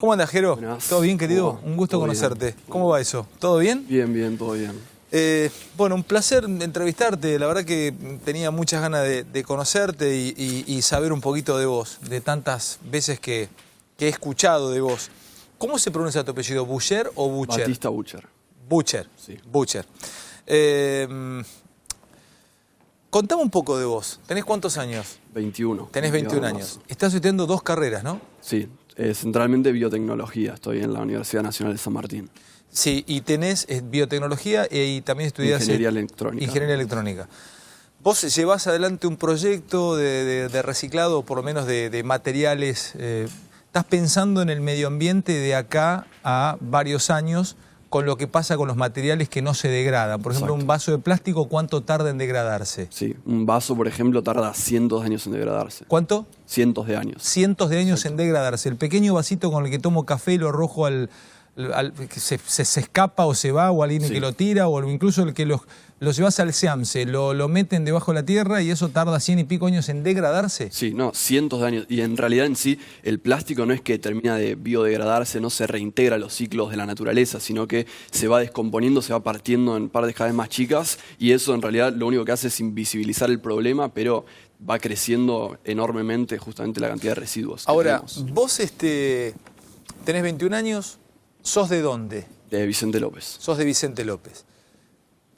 ¿Cómo andas, Jero? Buenas. ¿Todo bien, querido? ¿Cómo va? Un gusto ¿Todo conocerte. bien? ¿Cómo va eso? ¿Todo bien? Bien, bien, todo bien. Bueno, un placer entrevistarte. La verdad que tenía muchas ganas de conocerte y saber un poquito de vos, de tantas veces que he escuchado de vos. ¿Cómo se pronuncia tu apellido? ¿Butcher o Butcher? Batista Butcher. Butcher. Sí. Butcher. Contame un poco de vos. ¿Tenés cuántos años? 21. Tenés 21 años. Estás estudiando 2 carreras, ¿no? Sí, centralmente biotecnología. Estoy en la Universidad Nacional de San Martín. Sí, y tenés biotecnología y también estudiás Ingeniería electrónica. Ingeniería electrónica. Vos llevás adelante un proyecto de reciclado, por lo menos de materiales. Estás pensando en el medio ambiente de acá a varios años con lo que pasa con los materiales que no se degradan. Por ejemplo, Exacto. un vaso de plástico, ¿cuánto tarda en degradarse? Sí, un vaso, por ejemplo, tarda cientos de años en degradarse. ¿Cuánto? Cientos de años. Cientos de años Exacto. en degradarse. El pequeño vasito con el que tomo café y lo arrojo que se escapa o se va, o alguien Sí. que lo tira, o incluso el que lo llevas al SEAMSE, lo meten debajo de la tierra y eso tarda 100 y pico años en degradarse. Sí, no, cientos de años. Y en realidad en sí, el plástico no es que termina de biodegradarse, no se reintegra a los ciclos de la naturaleza, sino que se va descomponiendo, se va partiendo en partes cada vez más chicas, y eso en realidad lo único que hace es invisibilizar el problema, pero va creciendo enormemente justamente la cantidad de residuos que Ahora, tenemos. vos tenés 21 años, ¿sos de dónde? De Vicente López. Sos de Vicente López.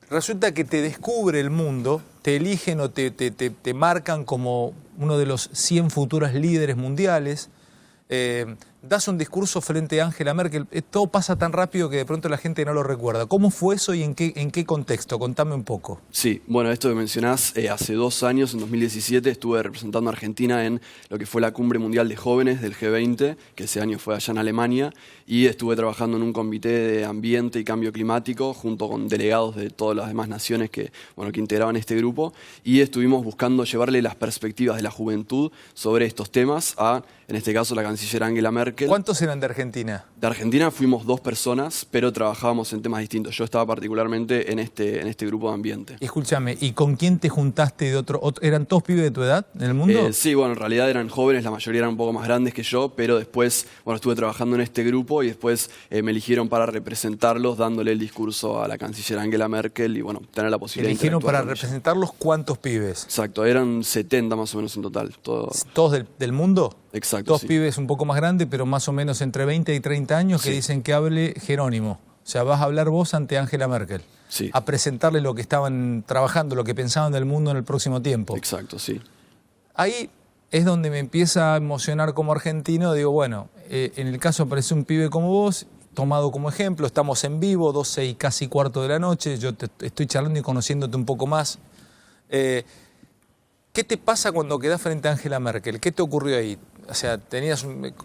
Resulta que te descubre el mundo, te eligen o te marcan como uno de los 100 futuros líderes mundiales, das un discurso frente a Angela Merkel, todo pasa tan rápido que de pronto la gente no lo recuerda. ¿Cómo fue eso y en qué contexto? Contame un poco. Sí, bueno, esto que mencionás, hace 2 años, en 2017, estuve representando a Argentina en lo que fue la Cumbre Mundial de Jóvenes del G20, que ese año fue allá en Alemania, y estuve trabajando en un comité de ambiente y cambio climático junto con delegados de todas las demás naciones que integraban este grupo, y estuvimos buscando llevarle las perspectivas de la juventud sobre estos temas a, en este caso, la canciller Angela Merkel. ¿Cuántos eran de Argentina? De Argentina fuimos 2 personas, pero trabajábamos en temas distintos. Yo estaba particularmente en este grupo de ambiente. Y escúchame, ¿y con quién te juntaste de otro? ¿Eran todos pibes de tu edad en el mundo? Sí, bueno, en realidad eran jóvenes, la mayoría eran un poco más grandes que yo, pero después, estuve trabajando en este grupo y después me eligieron para representarlos, dándole el discurso a la canciller Angela Merkel y, tener la posibilidad de ¿Eligieron interactuar para con ella. representarlos cuántos pibes? Exacto, eran 70 más o menos en total. ¿Todos del mundo? Exacto, Todos sí. pibes un poco más grandes, pero más o menos entre 20 y 30 años, que Sí. dicen que hable Jerónimo. O sea, vas a hablar vos ante Angela Merkel. Sí. A presentarle lo que estaban trabajando, lo que pensaban del mundo en el próximo tiempo. Exacto, sí. Ahí es donde me empieza a emocionar como argentino. Digo, bueno, en el caso aparece un pibe como vos, tomado como ejemplo, estamos en vivo, 12 y casi cuarto de la noche, yo te estoy charlando y conociéndote un poco más. ¿Qué te pasa cuando quedás frente a Angela Merkel? ¿Qué te ocurrió ahí? O sea,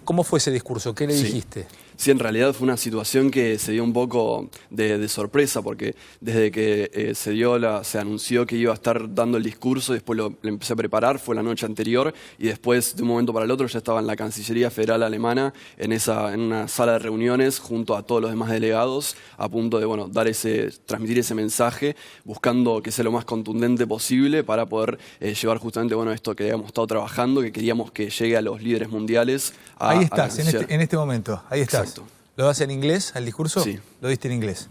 ¿cómo fue ese discurso? ¿Qué le dijiste? Sí, en realidad fue una situación que se dio un poco de sorpresa, porque desde que se anunció que iba a estar dando el discurso, después lo empecé a preparar, fue la noche anterior, y después de un momento para el otro ya estaba en la Cancillería Federal Alemana, en una sala de reuniones, junto a todos los demás delegados, a punto de transmitir ese mensaje, buscando que sea lo más contundente posible para poder llevar justamente esto que habíamos estado trabajando, que queríamos que llegue a los líderes mundiales. Ahí estás, en este momento, ahí estás. Exacto. ¿Lo das en inglés, al discurso? Sí. Lo diste en inglés.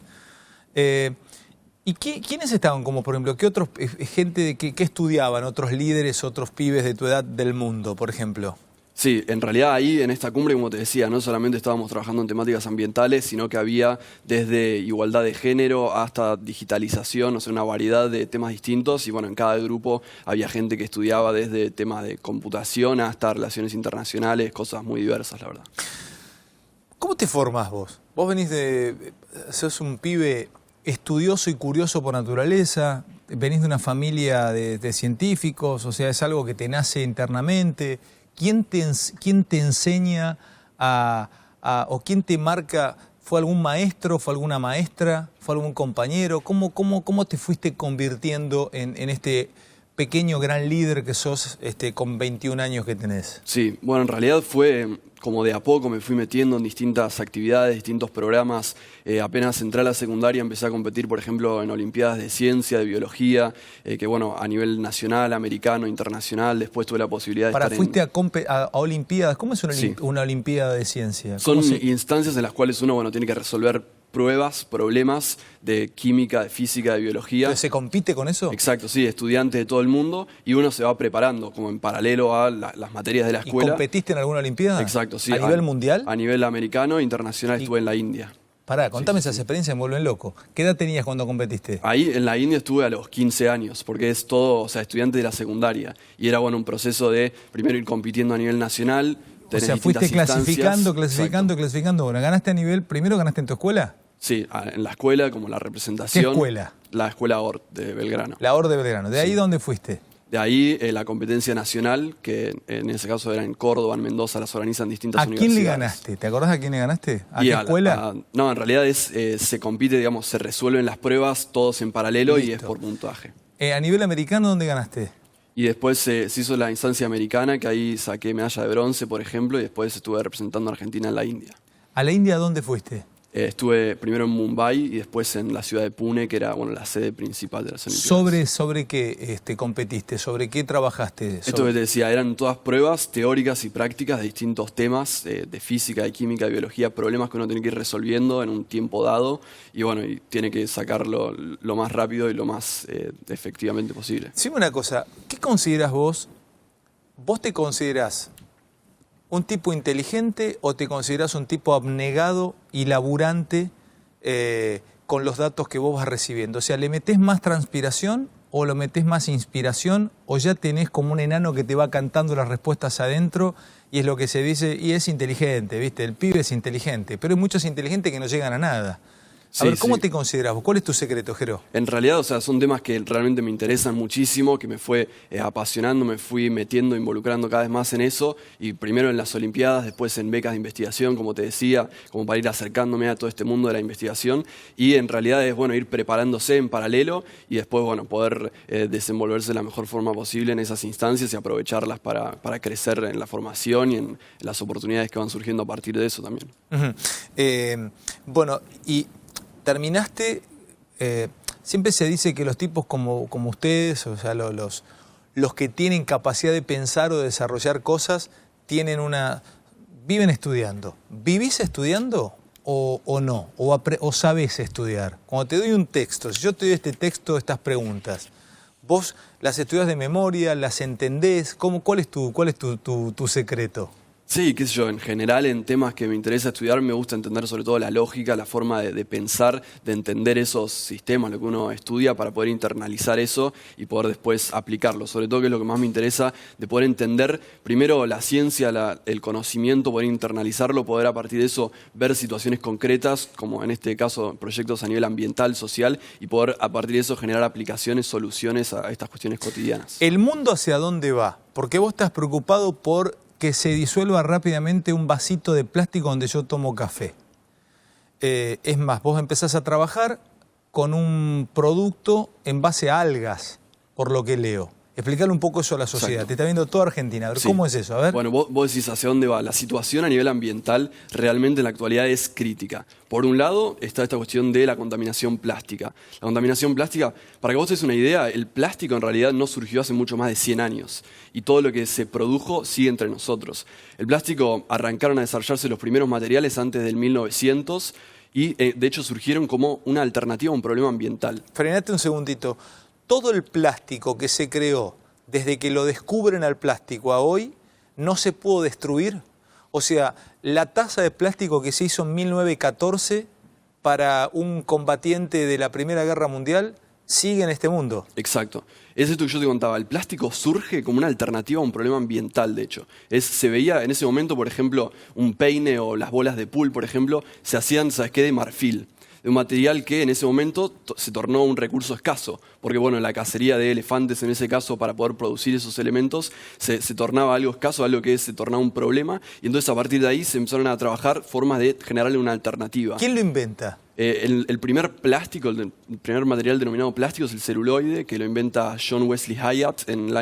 ¿Y quiénes estaban como, por ejemplo, qué otros gente que estudiaban, otros líderes, otros pibes de tu edad del mundo, por ejemplo? Sí, en realidad ahí en esta cumbre, como te decía, no solamente estábamos trabajando en temáticas ambientales, sino que había desde igualdad de género hasta digitalización, una variedad de temas distintos, y en cada grupo había gente que estudiaba desde temas de computación hasta relaciones internacionales, cosas muy diversas, la verdad. ¿Cómo te formás vos? Vos sos un pibe estudioso y curioso por naturaleza, venís de una familia de científicos, o sea, es algo que te nace internamente. ¿Quién te enseña o quién te marca? ¿Fue algún maestro? ¿Fue alguna maestra? ¿Fue algún compañero? ¿Cómo te fuiste convirtiendo en este pequeño gran líder que sos con 21 años que tenés? Sí, bueno, en realidad fue como de a poco me fui metiendo en distintas actividades, distintos programas. Apenas entré a la secundaria empecé a competir, por ejemplo, en olimpiadas de ciencia, de biología, que bueno, a nivel nacional, americano, internacional. Después tuve la posibilidad de estar fuiste a olimpiadas. ¿Cómo es una olimpiada de ciencia? Son instancias en las cuales uno, bueno, tiene que resolver pruebas, problemas de química, de física, de biología. ¿Entonces se compite con eso? Exacto, sí, estudiantes de todo el mundo y uno se va preparando como en paralelo a las materias de la escuela. ¿Y competiste en alguna olimpiada? Exacto, sí. ¿A nivel mundial? A nivel americano, internacional, estuve en la India. Pará, contame esas experiencias, me vuelven loco. ¿Qué edad tenías cuando competiste? Ahí en la India estuve a los 15 años, porque es todo, o sea, estudiante de la secundaria. Y era, bueno, un proceso de primero ir compitiendo a nivel nacional. O sea, fuiste clasificando. Bueno, ¿ganaste a nivel, primero ganaste en tu escuela? Sí, en la escuela, como la representación. ¿Qué escuela? La escuela ORT de Belgrano. La ORT de Belgrano. ¿De ahí dónde fuiste? De ahí la competencia nacional, que en ese caso era en Córdoba, en Mendoza, las organizan distintas universidades. ¿A quién le ganaste? ¿Te acordás a quién le ganaste? ¿A qué escuela? No, en realidad se compite, digamos, se resuelven las pruebas todos en paralelo. Listo. Y es por puntaje. ¿A nivel americano dónde ganaste? Y después se hizo la instancia americana, que ahí saqué medalla de bronce, por ejemplo, y después estuve representando a Argentina en la India. ¿A la India dónde fuiste? Estuve primero en Mumbai y después en la ciudad de Pune, que era, bueno, la sede principal de las Olimpiadas. ¿Sobre qué competiste? ¿Sobre qué trabajaste? Esto que te decía, eran todas pruebas teóricas y prácticas de distintos temas, de física, de química, de biología, problemas que uno tiene que ir resolviendo en un tiempo dado y bueno, y tiene que sacarlo lo más rápido y lo más efectivamente posible. Sí, una cosa, ¿qué consideras vos? ¿Vos te considerás un tipo inteligente o te considerás un tipo abnegado y laburante con los datos que vos vas recibiendo? O sea, ¿le metés más transpiración o lo metés más inspiración o ya tenés como un enano que te va cantando las respuestas adentro y es lo que se dice y es inteligente, ¿viste? El pibe es inteligente, pero hay muchos inteligentes que no llegan a nada. A ver, ¿cómo te consideras vos? ¿Cuál es tu secreto, Jero? En realidad, o sea, son temas que realmente me interesan muchísimo, que me fue apasionando, me fui metiendo, involucrando cada vez más en eso, y primero en las Olimpiadas, después en becas de investigación, como te decía, como para ir acercándome a todo este mundo de la investigación, y en realidad es, bueno, ir preparándose en paralelo, y después, bueno, poder desenvolverse de la mejor forma posible en esas instancias y aprovecharlas para crecer en la formación y en las oportunidades que van surgiendo a partir de eso también. Bueno, y terminaste, siempre se dice que los tipos como ustedes, o sea, los que tienen capacidad de pensar o de desarrollar cosas, viven estudiando. ¿Vivís estudiando o no? ¿O sabés estudiar? Cuando te doy un texto, si yo te doy este texto, estas preguntas, ¿vos las estudiás de memoria, las entendés? ¿Cuál es tu secreto? Sí, qué sé yo, en general en temas que me interesa estudiar me gusta entender sobre todo la lógica, la forma de pensar, de entender esos sistemas, lo que uno estudia para poder internalizar eso y poder después aplicarlo. Sobre todo que es lo que más me interesa, de poder entender primero la ciencia, el conocimiento, poder internalizarlo, poder a partir de eso ver situaciones concretas, como en este caso proyectos a nivel ambiental, social, y poder a partir de eso generar aplicaciones, soluciones a estas cuestiones cotidianas. ¿El mundo hacia dónde va? Porque vos estás preocupado por que se disuelva rápidamente un vasito de plástico donde yo tomo café. Es más, vos empezás a trabajar con un producto en base a algas, por lo que leo. Explicarle un poco eso a la sociedad. Exacto. Te está viendo toda Argentina. A ver, sí. ¿Cómo es eso? A ver. Bueno, vos decís hacia dónde va. La situación a nivel ambiental realmente en la actualidad es crítica. Por un lado está esta cuestión de la contaminación plástica. La contaminación plástica, para que vos te des una idea, el plástico en realidad no surgió hace mucho más de 100 años. Y todo lo que se produjo sigue entre nosotros. El plástico arrancaron a desarrollarse los primeros materiales antes del 1900 y de hecho surgieron como una alternativa a un problema ambiental. Frenate un segundito. Todo el plástico que se creó desde que lo descubren al plástico a hoy no se pudo destruir. O sea, la taza de plástico que se hizo en 1914 para un combatiente de la Primera Guerra Mundial sigue en este mundo. Exacto. Es esto que yo te contaba. El plástico surge como una alternativa a un problema ambiental, de hecho. Se veía en ese momento, por ejemplo, un peine o las bolas de pool, por ejemplo, se hacían, ¿sabes qué?, de marfil. De un material que en ese momento se tornó un recurso escaso, porque bueno, la cacería de elefantes en ese caso para poder producir esos elementos se tornaba algo escaso, algo que se tornaba un problema, y entonces a partir de ahí se empezaron a trabajar formas de generarle una alternativa. ¿Quién lo inventa? El primer plástico, el primer material denominado plástico es el celuloide, que lo inventa John Wesley Hyatt en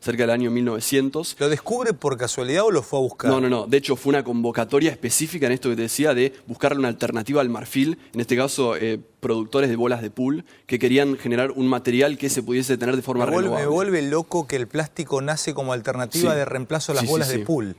cerca del año 1900. ¿Lo descubre por casualidad o lo fue a buscar? No. De hecho, fue una convocatoria específica en esto que te decía de buscarle una alternativa al marfil. En este caso, productores de bolas de pool que querían generar un material que se pudiese tener de forma renovable. Me vuelve loco que el plástico nace como alternativa de reemplazo a las bolas de pool.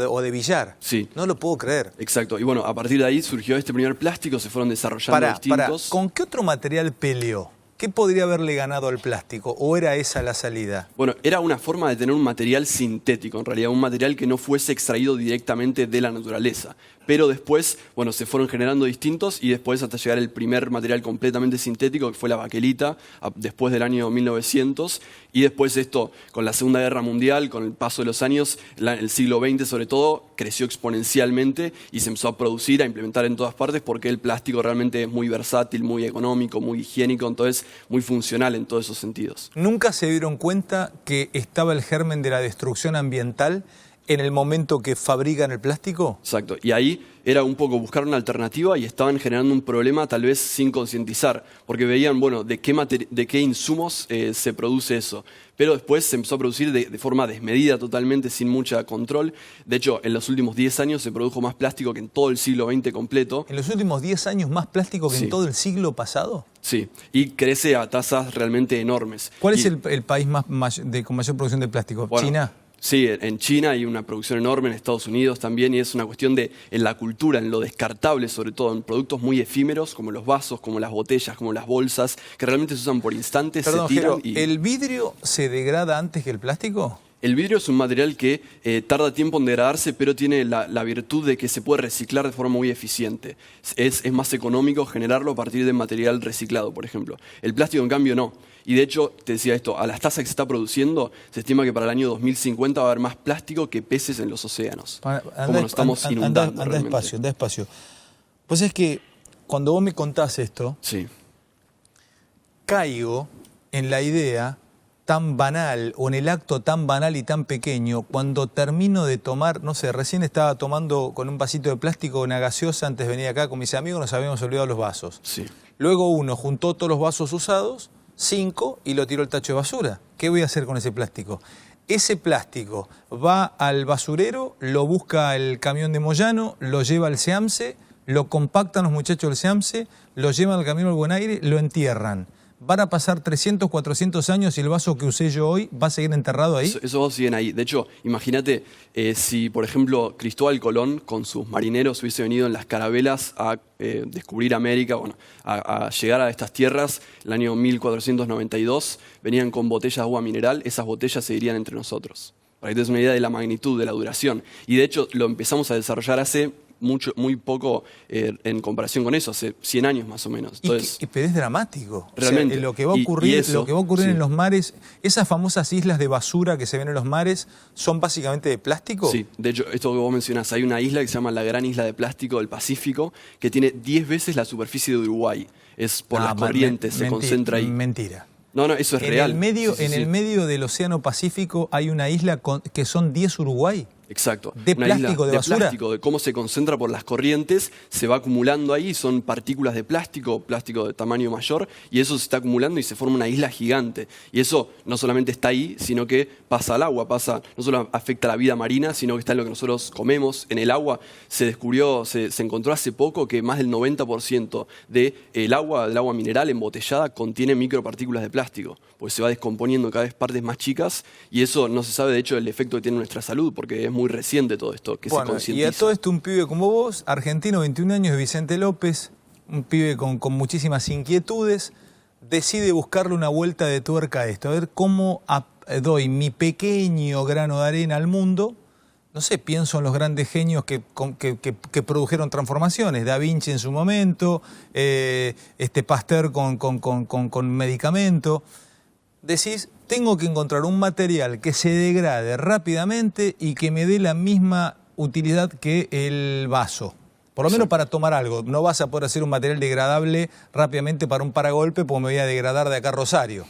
O de billar. Sí. No lo puedo creer. Exacto. Y bueno, a partir de ahí surgió este primer plástico, se fueron desarrollando distintos. ¿Con qué otro material peleó? ¿Qué podría haberle ganado al plástico? ¿O era esa la salida? Bueno, era una forma de tener un material sintético, en realidad, un material que no fuese extraído directamente de la naturaleza. Pero después, bueno, se fueron generando distintos y después hasta llegar el primer material completamente sintético, que fue la baquelita, después del año 1900. Y después esto, con la Segunda Guerra Mundial, con el paso de los años, el siglo XX sobre todo, creció exponencialmente y se empezó a producir, a implementar en todas partes, porque el plástico realmente es muy versátil, muy económico, muy higiénico, entonces muy funcional en todos esos sentidos. ¿Nunca se dieron cuenta que estaba el germen de la destrucción ambiental en el momento que fabrican el plástico? Exacto. Y ahí era un poco buscar una alternativa y estaban generando un problema tal vez sin concientizar, porque veían, bueno, de qué insumos se produce eso. Pero después se empezó a producir de forma desmedida totalmente, sin mucho control. De hecho, en los últimos 10 años se produjo más plástico que en todo el siglo XX completo. ¿En los últimos 10 años más plástico que en todo el siglo pasado? Sí, y crece a tasas realmente enormes. ¿Cuál es el país con mayor producción de plástico? Bueno, ¿China? Sí, en China hay una producción enorme, en Estados Unidos también, y es una cuestión en la cultura, en lo descartable sobre todo, en productos muy efímeros como los vasos, como las botellas, como las bolsas, que realmente se usan por instantes, se tiran. ¿El vidrio se degrada antes que el plástico? El vidrio es un material que tarda tiempo en degradarse, pero tiene la virtud de que se puede reciclar de forma muy eficiente. Es más económico generarlo a partir de material reciclado, por ejemplo. El plástico, en cambio, no. Y de hecho, te decía esto, a las tasas que se está produciendo, se estima que para el año 2050 va a haber más plástico que peces en los océanos. Como nos estamos inundando. Anda despacio. Pues es que cuando vos me contás esto, sí, caigo en la idea tan banal, o en el acto tan banal y tan pequeño, cuando termino de tomar, no sé, recién estaba tomando con un vasito de plástico una gaseosa, antes venía acá con mis amigos, nos habíamos olvidado los vasos. Sí. Luego uno juntó todos los vasos usados, 5, y lo tiró al tacho de basura. ¿Qué voy a hacer con ese plástico? Ese plástico va al basurero, lo busca el camión de Moyano, lo lleva al SEAMSE, lo compactan los muchachos del SEAMSE, lo llevan al camión del Buen Aire, lo entierran. Van a pasar 300, 400 años y el vaso que usé yo hoy va a seguir enterrado ahí. Esos vasos siguen ahí. De hecho, imagínate si, por ejemplo, Cristóbal Colón con sus marineros hubiese venido en las carabelas a descubrir América, bueno, a llegar a estas tierras, el año 1492, venían con botellas de agua mineral, esas botellas seguirían entre nosotros. Para que te des una idea de la magnitud, de la duración. Y de hecho, lo empezamos a desarrollar hace muy poco en comparación con eso, hace 100 años más o menos. Entonces, pero es dramático. Realmente. O sea, lo que va a ocurrir, en los mares, esas famosas islas de basura que se ven en los mares, ¿son básicamente de plástico? Sí, de hecho, esto que vos mencionás, hay una isla que se llama la Gran Isla de Plástico del Pacífico, que tiene 10 veces la superficie de Uruguay. Es por las corrientes, se concentra ahí. Mentira. No, eso es real. En el medio del Océano Pacífico hay una isla que son 10 Uruguay. Exacto. ¿De plástico, de basura? De plástico, de cómo se concentra por las corrientes, se va acumulando ahí, son partículas de plástico de tamaño mayor, y eso se está acumulando y se forma una isla gigante. Y eso no solamente está ahí, sino que pasa al agua, no solo afecta a la vida marina, sino que está en lo que nosotros comemos, en el agua. Se encontró hace poco que más del 90% del agua mineral embotellada contiene micropartículas de plástico, porque se va descomponiendo cada vez partes más chicas, y eso no se sabe, de hecho, el efecto que tiene en nuestra salud, porque es muy reciente todo esto, que se concientiza. Y a todo esto un pibe como vos, argentino, 21 años, de Vicente López, un pibe con muchísimas inquietudes, decide buscarle una vuelta de tuerca a esto, a ver cómo doy mi pequeño grano de arena al mundo. No sé, pienso en los grandes genios que produjeron transformaciones, Da Vinci en su momento, Pasteur con medicamento. Decís, tengo que encontrar un material que se degrade rápidamente y que me dé la misma utilidad que el vaso. Por lo menos para tomar algo. No vas a poder hacer un material degradable rápidamente para un paragolpe porque me voy a degradar de acá a Rosario.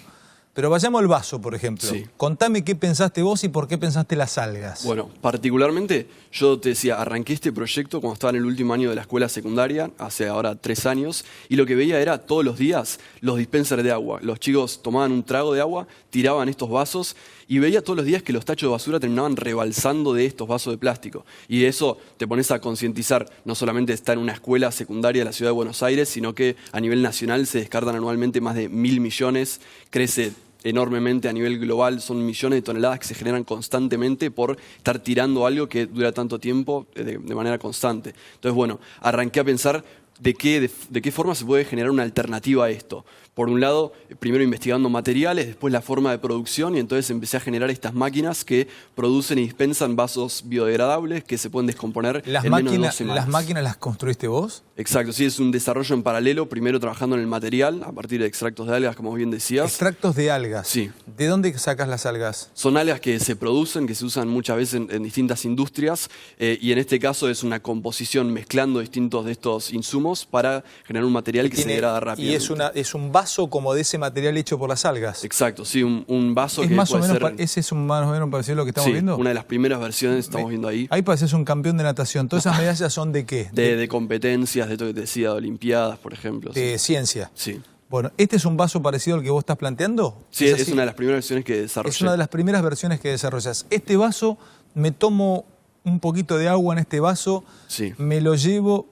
Pero vayamos al vaso, por ejemplo. Sí. Contame qué pensaste vos y por qué pensaste las algas. Bueno, particularmente yo te decía, arranqué este proyecto cuando estaba en el último año de la escuela secundaria, hace ahora 3 años, y lo que veía era todos los días los dispensers de agua. Los chicos tomaban un trago de agua, tiraban estos vasos, y veía todos los días que los tachos de basura terminaban rebalsando de estos vasos de plástico. Y de eso te pones a concientizar, no solamente está en una escuela secundaria de la ciudad de Buenos Aires, sino que a nivel nacional se descartan anualmente más de 1.000 millones, crece enormemente a nivel global, son millones de toneladas que se generan constantemente por estar tirando algo que dura tanto tiempo de manera constante. Entonces, bueno, arranqué a pensar de qué forma se puede generar una alternativa a esto. Por un lado, primero investigando materiales, después la forma de producción, y entonces empecé a generar estas máquinas que producen y dispensan vasos biodegradables que se pueden descomponer en menos de 2 semanas. ¿Las máquinas las construiste vos? Exacto, sí, es un desarrollo en paralelo, primero trabajando en el material, a partir de extractos de algas, como bien decías. Extractos de algas. Sí. ¿De dónde sacas las algas? Son algas que se producen, que se usan muchas veces en distintas industrias, y en este caso es una composición mezclando distintos de estos insumos para generar un material que se degrada rápidamente. Y es un vaso como de ese material hecho por las algas. Exacto, sí, un vaso ¿Es que más o puede menos ser... ¿Ese es más o menos parecido a lo que estamos viendo? Una de las primeras versiones estamos viendo ahí. Ahí pareces un campeón de natación. ¿Todas esas medallas son de qué? De competencias, de esto que te decía, de olimpiadas, por ejemplo. De ciencia. Sí. Bueno, ¿este es un vaso parecido al que vos estás planteando? Sí, es una de las primeras versiones que desarrollé. Es una de las primeras versiones que desarrollas. Este vaso, me tomo un poquito de agua en este vaso, sí, me lo llevo...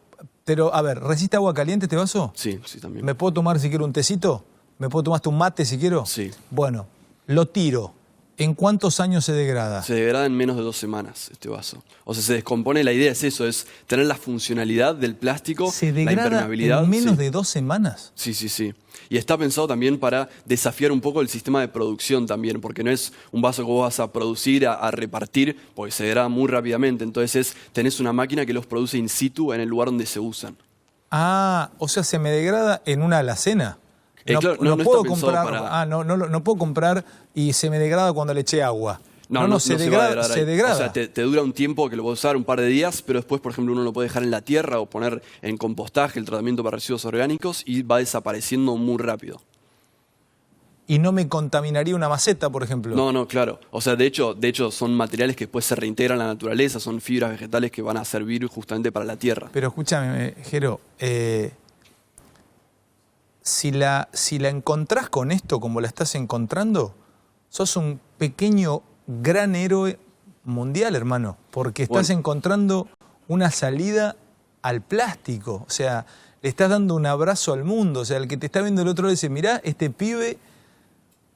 Pero, a ver, ¿resiste agua caliente este vaso? Sí, sí, también. ¿Me puedo tomar si quiero un tecito? ¿Me puedo tomar hasta un mate si quiero? Sí. Bueno, lo tiro. ¿En cuántos años se degrada? Se degrada en menos de 2 semanas este vaso. O sea, se descompone, la idea es eso, es tener la funcionalidad del plástico, ¿Se la degrada impermeabilidad. en menos sí. de 2 semanas? Sí, sí, sí. Y está pensado también para desafiar un poco el sistema de producción también, porque no es un vaso que vos vas a producir, a repartir, porque se degrada muy rápidamente. Entonces tenés una máquina que los produce in situ en el lugar donde se usan. Ah, o sea, se me degrada en una alacena. Claro, no puedo está pensado comprar, no puedo comprar y se me degrada cuando le eché agua. No, se va a degrada. degradar ahí. Se degrada. O sea, te dura un tiempo que lo puedes usar, un par de días, pero después, por ejemplo, uno lo puede dejar en la tierra o poner en compostaje, el tratamiento para residuos orgánicos, y va desapareciendo muy rápido. ¿Y no me contaminaría una maceta, por ejemplo? No, claro. O sea, de hecho son materiales que después se reintegran a la naturaleza, son fibras vegetales que van a servir justamente para la tierra. Pero escúchame, Jero, si la encontrás con esto como la estás encontrando, sos un pequeño, gran héroe mundial, hermano, porque estás encontrando una salida al plástico. O sea, le estás dando un abrazo al mundo. O sea, el que te está viendo del otro lado dice, mirá, este pibe...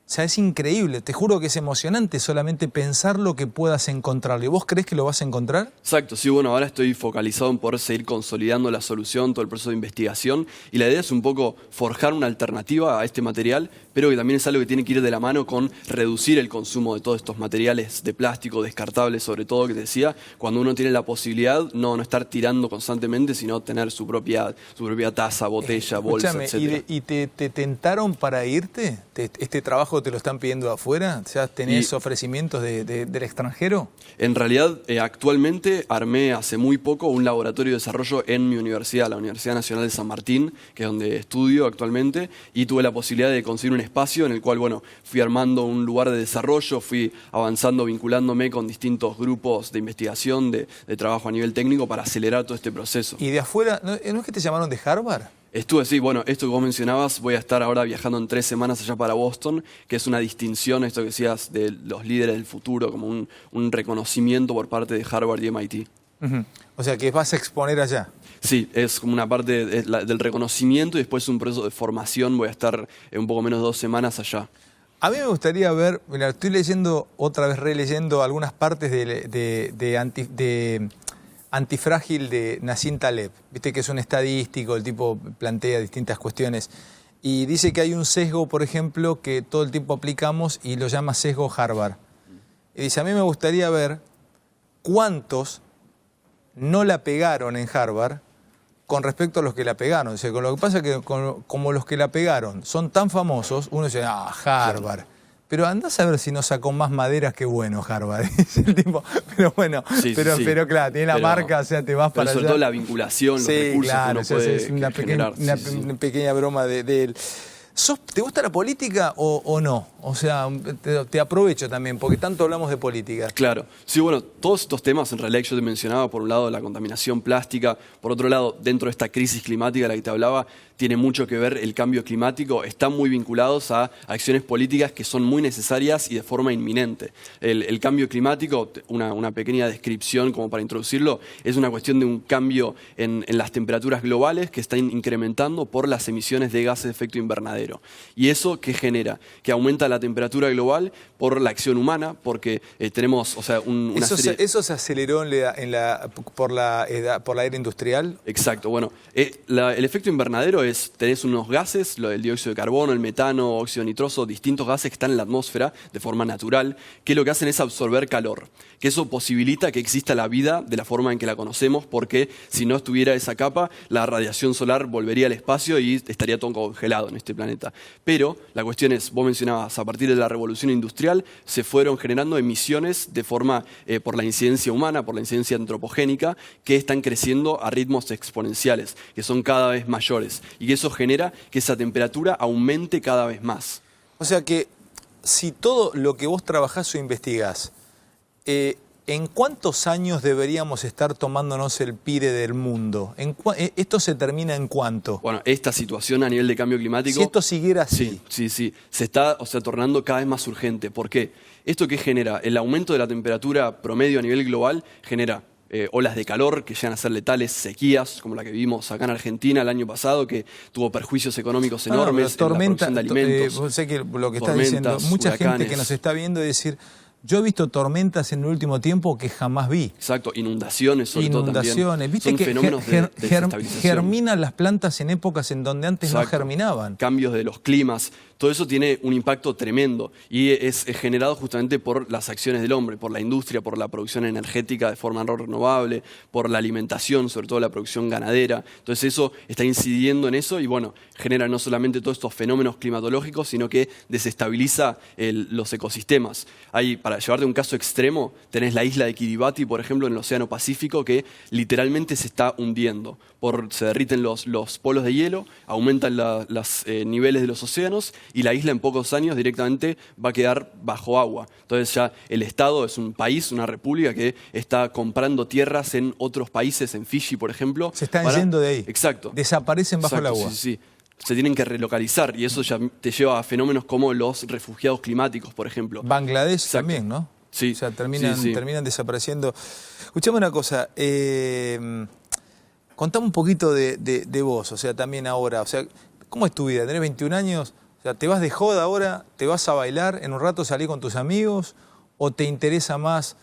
O sea, es increíble, te juro que es emocionante solamente pensar lo que puedas encontrarle. ¿Vos creés que lo vas a encontrar? Exacto, sí, bueno, ahora estoy focalizado en poder seguir consolidando la solución, todo el proceso de investigación, y la idea es un poco forjar una alternativa a este material, pero que también es algo que tiene que ir de la mano con reducir el consumo de todos estos materiales de plástico, descartables sobre todo, que te decía, cuando uno tiene la posibilidad no estar tirando constantemente, sino tener su propia taza, botella, bolsa, etc. ¿Y te tentaron para irte? ¿Este trabajo te lo están pidiendo de afuera? ¿Ya tenés ofrecimientos del extranjero? En realidad, actualmente armé hace muy poco un laboratorio de desarrollo en mi universidad, la Universidad Nacional de San Martín, que es donde estudio actualmente, y tuve la posibilidad de conseguir un espacio en el cual, bueno, fui armando un lugar de desarrollo, fui avanzando, vinculándome con distintos grupos de investigación, de trabajo a nivel técnico para acelerar todo este proceso. ¿Y de afuera, no es que te llamaron de Harvard? Estuve, sí, bueno, esto que vos mencionabas, voy a estar ahora viajando en 3 semanas allá para Boston, que es una distinción, esto que decías, de los líderes del futuro, como un reconocimiento por parte de Harvard y MIT. O sea, que vas a exponer allá. Sí, es como una parte del reconocimiento y después un proceso de formación, voy a estar un poco menos de 2 semanas allá. A mí me gustaría ver, mira, estoy leyendo, otra vez releyendo algunas partes de Antifrágil de Nassim Taleb, viste que es un estadístico, el tipo plantea distintas cuestiones y dice que hay un sesgo, por ejemplo, que todo el tiempo aplicamos y lo llama sesgo Harvard. Y dice, a mí me gustaría ver cuántos no la pegaron en Harvard con respecto a los que la pegaron. O sea, con lo que pasa es que como los que la pegaron son tan famosos, uno dice, Harvard. Pero andás a ver si no sacó más maderas que bueno Harvard. Dice el tipo, pero bueno, sí, pero claro, tiene la marca, o sea, te vas para allá. Sobre todo la vinculación, los recursos claro, que uno puede es una generar. pequeña broma de él. ¿Te gusta la política o no? O sea, te aprovecho también, porque tanto hablamos de política. Claro. Sí, bueno, todos estos temas en realidad yo te mencionaba, por un lado la contaminación plástica, por otro lado, dentro de esta crisis climática de la que te hablaba, tiene mucho que ver el cambio climático, están muy vinculados a acciones políticas que son muy necesarias y de forma inminente. El cambio climático, una pequeña descripción como para introducirlo, es una cuestión de un cambio en las temperaturas globales que están incrementando por las emisiones de gases de efecto invernadero. ¿Y eso qué genera? Que aumenta la temperatura global por la acción humana, porque tenemos, o sea, una serie... ¿Eso se aceleró por la era industrial? Exacto, bueno, el efecto invernadero tenés unos gases, el dióxido de carbono, el metano, óxido nitroso, distintos gases que están en la atmósfera de forma natural, que lo que hacen es absorber calor, que eso posibilita que exista la vida de la forma en que la conocemos, porque si no estuviera esa capa, la radiación solar volvería al espacio y estaría todo congelado en este planeta. Pero la cuestión es, vos mencionabas, a partir de la revolución industrial se fueron generando emisiones de forma, por la incidencia humana, por la incidencia antropogénica, que están creciendo a ritmos exponenciales, que son cada vez mayores, y que eso genera que esa temperatura aumente cada vez más. O sea que si todo lo que vos trabajás o investigás, ¿en cuántos años deberíamos estar tomándonos el pire del mundo? ¿Esto se termina en cuánto? Bueno, esta situación a nivel de cambio climático... Si esto siguiera así... Sí, se está, tornando cada vez más urgente. ¿Por qué? ¿Esto qué genera? El aumento de la temperatura promedio a nivel global genera olas de calor que llegan a ser letales, sequías, como la que vivimos acá en Argentina el año pasado, que tuvo perjuicios económicos enormes en la producción de alimentos. Sé que lo que estás diciendo, mucha huracanes. Gente que nos está viendo y decir... Yo he visto tormentas en el último tiempo que jamás vi. Exacto, inundaciones sobre todo también. Viste son que fenómenos de desestabilización. Germinan las plantas en épocas en donde antes no germinaban. Cambios de los climas, todo eso tiene un impacto tremendo y es generado justamente por las acciones del hombre, por la industria, por la producción energética de forma no renovable, por la alimentación, sobre todo la producción ganadera. Entonces eso está incidiendo en eso y bueno, genera no solamente todos estos fenómenos climatológicos, sino que desestabiliza los ecosistemas. Para llevarte un caso extremo, tenés la isla de Kiribati, por ejemplo, en el Océano Pacífico, que literalmente se está hundiendo. Se derriten los polos de hielo, aumentan los niveles de los océanos y la isla en pocos años directamente va a quedar bajo agua. Entonces ya el Estado es un país, una república que está comprando tierras en otros países, en Fiji, por ejemplo. Se están yendo de ahí. Exacto. Desaparecen bajo el agua. Sí. Se tienen que relocalizar y eso ya te lleva a fenómenos como los refugiados climáticos, por ejemplo. Bangladesh también, ¿no? Sí. O sea, terminan desapareciendo. Escuchame una cosa, contame un poquito de vos, o sea, también ahora, o sea, ¿cómo es tu vida? ¿Tenés 21 años? O sea, ¿te vas de joda ahora? ¿Te vas a bailar? ¿En un rato salís con tus amigos? ¿O te interesa más?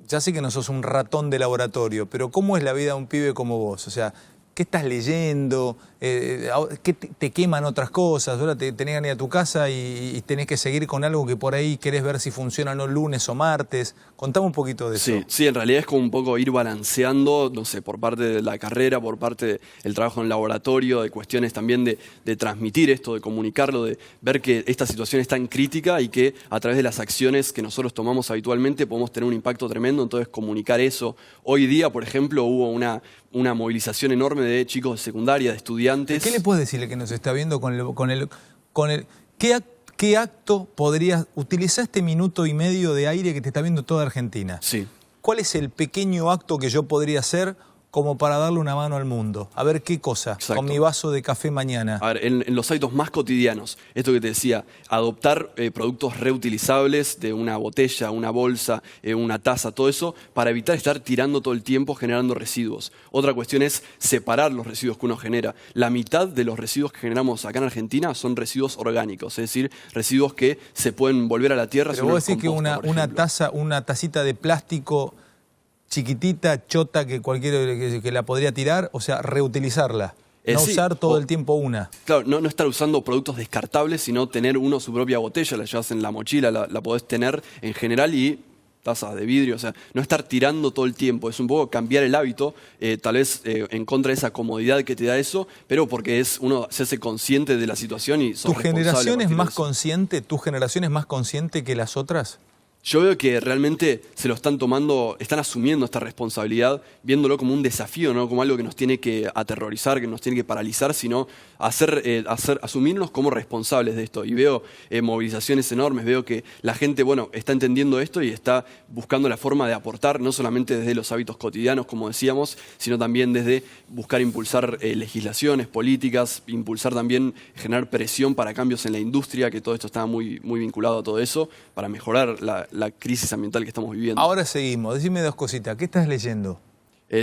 Ya sé que no sos un ratón de laboratorio, pero ¿cómo es la vida de un pibe como vos? O sea, ¿qué estás leyendo? ¿Qué te queman otras cosas? Ahora tenés que ir a tu casa y tenés que seguir con algo que por ahí querés ver si funciona o no lunes o martes. Contame un poquito de eso. Sí, en realidad es como un poco ir balanceando, no sé, por parte de la carrera, por parte del trabajo en el laboratorio, de cuestiones también de transmitir esto, de comunicarlo, de ver que esta situación es tan crítica y que a través de las acciones que nosotros tomamos habitualmente podemos tener un impacto tremendo, entonces comunicar eso. Hoy día, por ejemplo, hubo una movilización enorme de chicos de secundaria, de estudiantes. ¿Qué le puedes decirle que nos está viendo qué acto podrías utilizar este minuto y medio de aire que te está viendo toda Argentina? Sí. ¿Cuál es el pequeño acto que yo podría hacer como para darle una mano al mundo? A ver qué cosa, Exacto. Con mi vaso de café mañana. A ver, en los hábitos más cotidianos, esto que te decía, adoptar productos reutilizables de una botella, una bolsa, una taza, todo eso, para evitar estar tirando todo el tiempo generando residuos. Otra cuestión es separar los residuos que uno genera. La mitad de los residuos que generamos acá en Argentina son residuos orgánicos, es decir, residuos que se pueden volver a la tierra. Pero vos decís que una tacita de plástico chiquitita, chota, que cualquiera que la podría tirar, o sea, reutilizarla. No usar todo el tiempo una. Claro, no estar usando productos descartables, sino tener uno su propia botella, la llevas en la mochila, la podés tener en general y tazas de vidrio, o sea, no estar tirando todo el tiempo, es un poco cambiar el hábito, tal vez en contra de esa comodidad que te da eso, pero porque uno se hace consciente de la situación y sos ¿Tu generación es más consciente que las otras? Yo veo que realmente se lo están tomando, están asumiendo esta responsabilidad, viéndolo como un desafío, no como algo que nos tiene que aterrorizar, que nos tiene que paralizar, sino asumirnos como responsables de esto. Y veo movilizaciones enormes, veo que la gente, bueno, está entendiendo esto y está buscando la forma de aportar, no solamente desde los hábitos cotidianos, como decíamos, sino también desde buscar impulsar legislaciones, políticas, impulsar también, generar presión para cambios en la industria, que todo esto está muy, muy vinculado a todo eso, para mejorar la crisis ambiental que estamos viviendo. Ahora seguimos. Decime dos cositas. ¿Qué estás leyendo?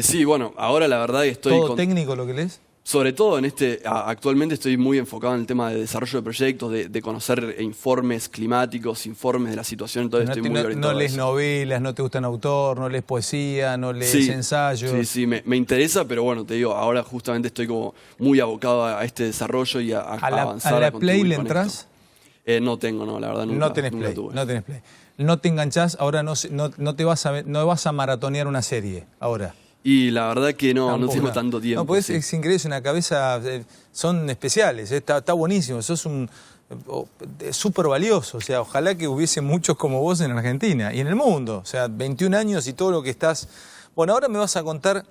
Sí, bueno, ahora la verdad que estoy... ¿Todo técnico lo que lees? Sobre todo actualmente estoy muy enfocado en el tema de desarrollo de proyectos, de conocer informes climáticos, informes de la situación, todo estoy muy orientado no lees novelas, no te gustan autor, no lees poesía, no lees ensayos. Sí, me interesa, pero bueno, te digo, ahora justamente estoy como muy abocado a este desarrollo y a avanzar. ¿A la Play le entras? No tengo, no, la verdad nunca. No tenés Play, no tenés Play. No te enganchás, ahora no vas a maratonear una serie, ahora. Y la verdad que no tengo tanto tiempo. No, pues es increíble, es una cabeza, son especiales, está buenísimo, sos súper valioso, o sea, ojalá que hubiese muchos como vos en Argentina y en el mundo, o sea, 21 años y todo lo que estás... Bueno, ahora me vas a contar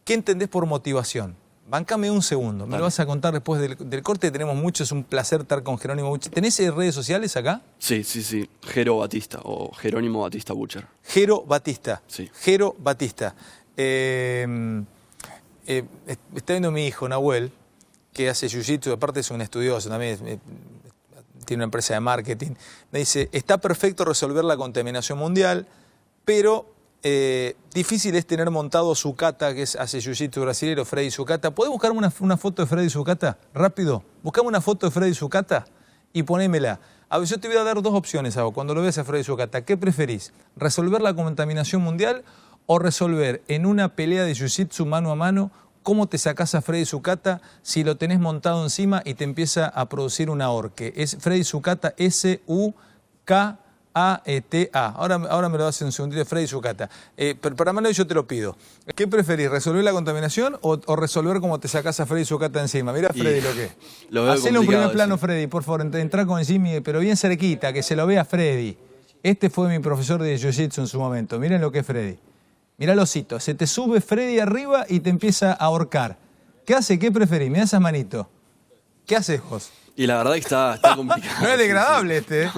qué entendés por motivación. Bancame un segundo, me lo vas a contar después del corte, tenemos mucho, es un placer estar con Jerónimo Bucher. ¿Tenés redes sociales acá? Sí, Jero Batista o Jerónimo Batista Bucher. Jero Batista. Sí. Jero Batista. Está viendo mi hijo, Nahuel, que hace jiu-jitsu, aparte es un estudioso también, tiene una empresa de marketing. Me dice, está perfecto resolver la contaminación mundial, pero difícil es tener montado Sucata, que hace jiu-jitsu brasilero, Freddy Sucata. ¿Podés buscarme una foto de Freddy Sucata? Rápido. Buscame una foto de Freddy Sucata y ponémela. A ver, yo te voy a dar dos opciones a vos, cuando lo veas a Freddy Sucata. ¿Qué preferís? ¿Resolver la contaminación mundial o resolver en una pelea de jiu-jitsu mano a mano cómo te sacás a Freddy Sucata si lo tenés montado encima y te empieza a producir un ahorque? Es Freddy Sucata, S-U-K-A-T-A. Ahora me lo hace un segundito, Freddy Sucata. Pero para mano yo te lo pido. ¿Qué preferís, resolver la contaminación o resolver cómo te sacás a Freddy Sucata encima? Mira Freddy lo que es. Hacelo en primer plano, Freddy, por favor. Entrá con Jimmy, pero bien cerquita, que se lo vea Freddy. Este fue mi profesor de jiu-jitsu en su momento. Miren lo que es Freddy. Mirá el osito, se te sube Freddy arriba y te empieza a ahorcar. ¿Qué hace? ¿Qué preferís? Mirá esa manito. ¿Qué haces vos? Y la verdad que está complicado. No es degradable este, ¿eh?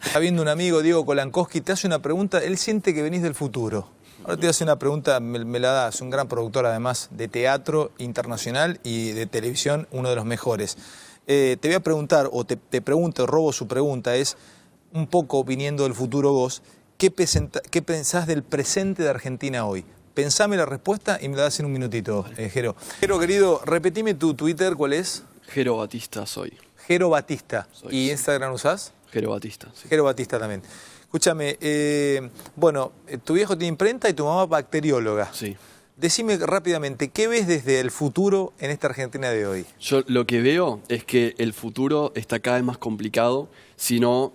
Está viendo un amigo, Diego Kolankowski, te hace una pregunta, él siente que venís del futuro. Ahora te hace una pregunta, me la da, es un gran productor además de teatro internacional y de televisión, uno de los mejores. Te voy a preguntar, o te pregunto, robo su pregunta, es un poco viniendo del futuro vos, ¿qué pensás del presente de Argentina hoy? Pensame la respuesta y me la das en un minutito, Jero. Jero, querido, repetime tu Twitter, ¿cuál es? Jero Batista soy. Jero Batista. Soy, ¿Y sí. Instagram usás? Jero Batista, sí. Jero Batista también. Escúchame, tu viejo tiene imprenta y tu mamá bacterióloga. Sí. Decime rápidamente, ¿qué ves desde el futuro en esta Argentina de hoy? Yo lo que veo es que el futuro está cada vez más complicado si no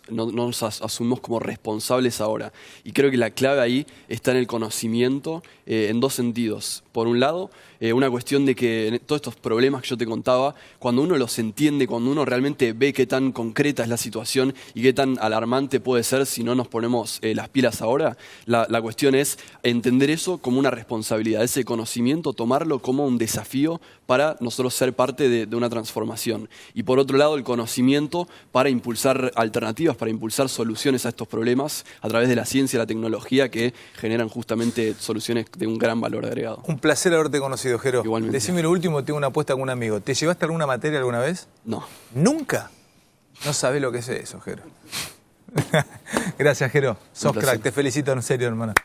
nos asumimos como responsables ahora. Y creo que la clave ahí está en el conocimiento en dos sentidos. Por un lado, una cuestión de que todos estos problemas que yo te contaba, cuando uno los entiende, cuando uno realmente ve qué tan concreta es la situación y qué tan alarmante puede ser si no nos ponemos las pilas ahora, la cuestión es entender eso como una responsabilidad, ese conocimiento, tomarlo como un desafío para nosotros ser parte de una transformación. Y por otro lado, el conocimiento para impulsar alternativas, para impulsar soluciones a estos problemas a través de la ciencia y la tecnología que generan justamente soluciones de un gran valor agregado. Un placer haberte conocido, Jero. Igualmente. Decime lo último, tengo una apuesta con un amigo. ¿Te llevaste alguna materia alguna vez? No. ¿Nunca? No sabés lo que es eso, Jero. Gracias, Jero. Sos crack. Te felicito en serio, hermano.